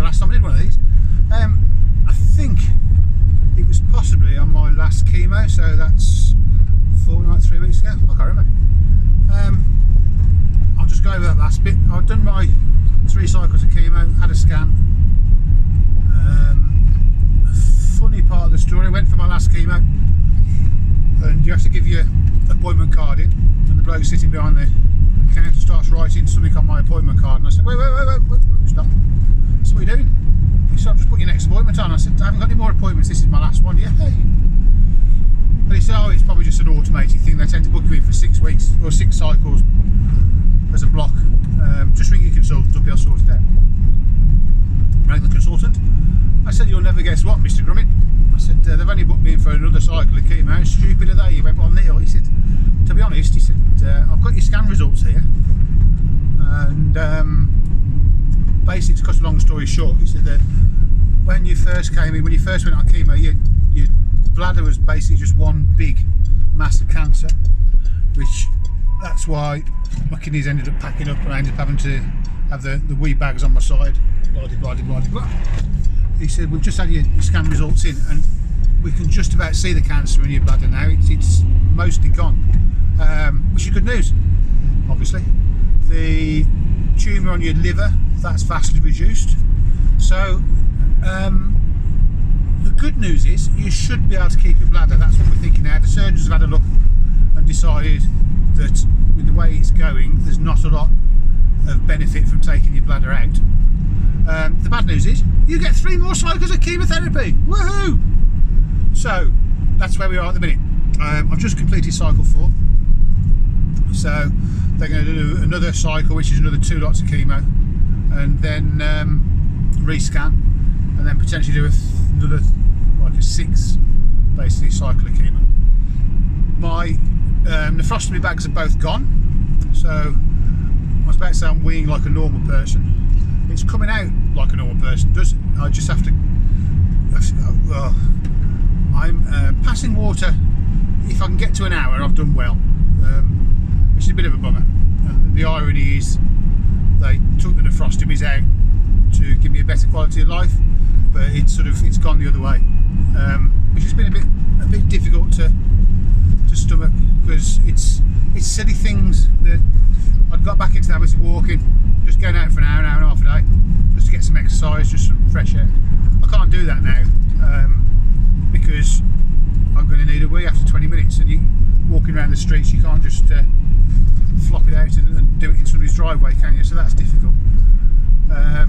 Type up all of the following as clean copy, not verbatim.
the last time I did one of these. I think it was possibly on my last chemo, so that's 3 weeks ago. I can't remember. I'll just go over that last bit. I've done my 3 cycles of chemo, had a scan. Funny part of the story, I went for my last chemo and you have to give your appointment card in, and the bloke sitting behind the counter starts writing something on my appointment card, and I said, wait, stop. So what are you doing? He said, just put your next appointment on. I said, I haven't got any more appointments, this is my last one. Yeah. But he said, oh, it's probably just an automated thing, they tend to book you in for 6 weeks or 6 cycles as a block. Just ring your consultant up, he'll sort it out. Rang the consultant. I said, you'll never guess what, Mr. Grummett. I said, they've only booked me in for another cycle of chemo. How stupid are they? He went, well, Neil, he said, to be honest, he said, I've got your scan results here. And basically, to cut a long story short, he said that when you first came in, when you first went on chemo, your bladder was basically just one big mass of cancer, which that's why my kidneys ended up packing up and I ended up having to have the wee bags on my side. Blah. He said, we've just had your scan results in and we can just about see the cancer in your bladder now. It's mostly gone, which is good news, obviously. The tumour on your liver, that's vastly reduced. So the good news is you should be able to keep your bladder. That's what we're thinking now. The surgeons have had a look and decided that with the way it's going, there's not a lot of benefit from taking your bladder out. The bad news is you get 3 more cycles of chemotherapy. Woohoo! So that's where we are at the minute. I've just completed cycle 4, so they're going to do another cycle, which is another 2 lots of chemo, and then rescan, and then potentially do another like a 6 basically cycle of chemo. My nephrostomy bags are both gone, so I was about to say I'm weeing like a normal person. It's coming out like a normal person does. I just have to. I'm passing water. If I can get to an hour, I've done well, which is a bit of a bummer. And the irony is, they took the nephrostomies out to give me a better quality of life, but it's gone the other way, which has been a bit difficult to stomach, because it's silly things that I'd got back into the habit of walking, just going out for an hour and a half a day, just to get some exercise, just some fresh air. I can't do that now because I'm going to need a wee after 20 minutes, and you walking around the streets, you can't just flop it out and do it in somebody's driveway, can you? So that's difficult. I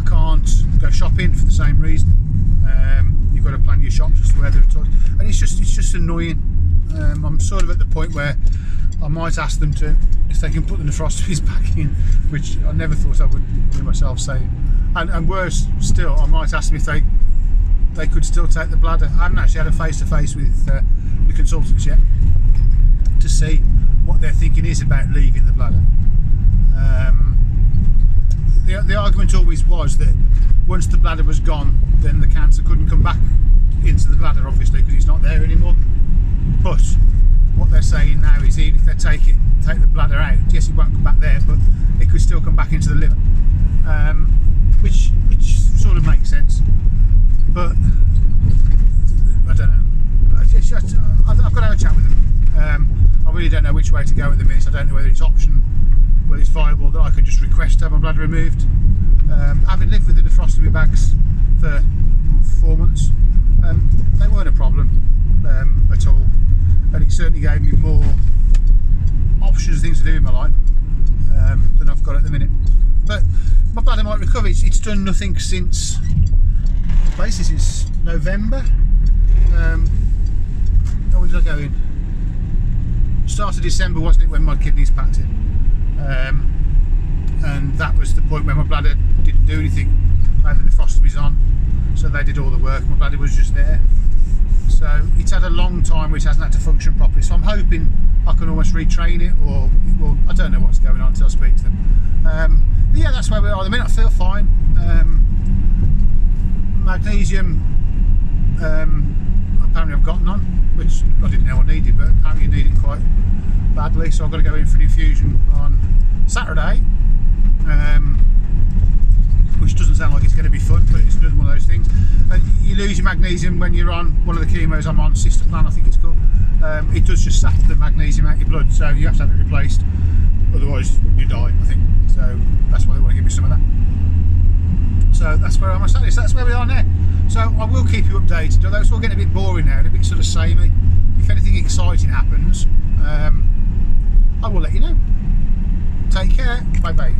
can't go shopping for the same reason. You've got to plan your shops just the way they're taught, and it's just annoying. I'm sort of at the point where I might ask them if they can put the nephrostomies back in, which I never thought I would do myself say. And worse still, I might ask them if they could still take the bladder. I haven't actually had a face-to-face with the consultants yet to see what their thinking is about leaving the bladder. The argument always was that once the bladder was gone, then the cancer couldn't come back into the bladder, obviously, because it's not there anymore. But what they're saying now is, even if they take the bladder out, yes, it won't come back there, but it could still come back into the liver, which sort of makes sense. But I don't know. I've got to have a chat with them. I really don't know which way to go at the minute. I don't know whether it's whether it's viable that I can just request to have my bladder removed. Having lived with the nephrostomy bags for 4 months, they weren't a problem at all, and it certainly gave me more options of things to do in my life than I've got at the minute. But my bladder might recover. It's done nothing since November. When did I go in? Start of December, wasn't it, when my kidneys packed in? And that was the point where my bladder didn't do anything. I had the nephrostomies on, so they did all the work. My bladder was just there. So it's had a long time which hasn't had to function properly. So I'm hoping I can almost retrain it, or I don't know what's going on until I speak to them. But yeah, that's where we are at the minute. I feel fine. Magnesium, apparently I've got none, which I didn't know I needed, but apparently you need it quite badly. So I've got to go in for an infusion on Saturday, which doesn't sound like it's going to be fun, but it's another one of those things. And you lose your magnesium when you're on one of the chemos I'm on, Sister Plan I think it's called. It does just sap the magnesium out your blood, so you have to have it replaced, otherwise you die, I think. So that's why they want to give me some of that. So that's where I'm at. So that's where we are now. So I will keep you updated, although it's all getting a bit boring now and a bit sort of samey. If anything exciting happens, I will let you know. Take care. Bye bye.